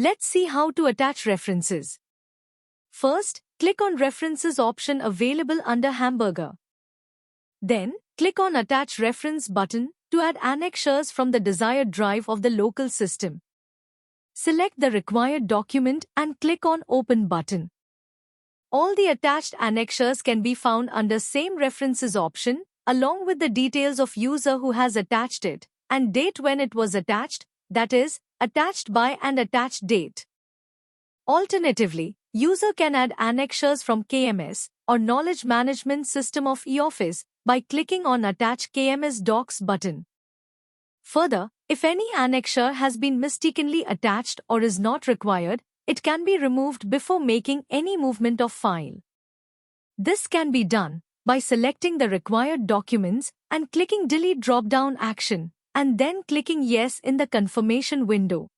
Let's see how to attach references. First, click on References option available under Hamburger. Then, click on Attach Reference button to add annexures from the desired drive of the local system. Select the required document and click on Open button. All the attached annexures can be found under same References option, along with the details of user who has attached it, and date when it was attached, that is, attached by and attached date. Alternatively, user can add annexures from KMS or Knowledge Management System of eOffice by clicking on Attach KMS Docs button. Further, if any annexure has been mistakenly attached or is not required, it can be removed before making any movement of file. This can be done by selecting the required documents and clicking Delete drop-down action, and then clicking Yes in the confirmation window.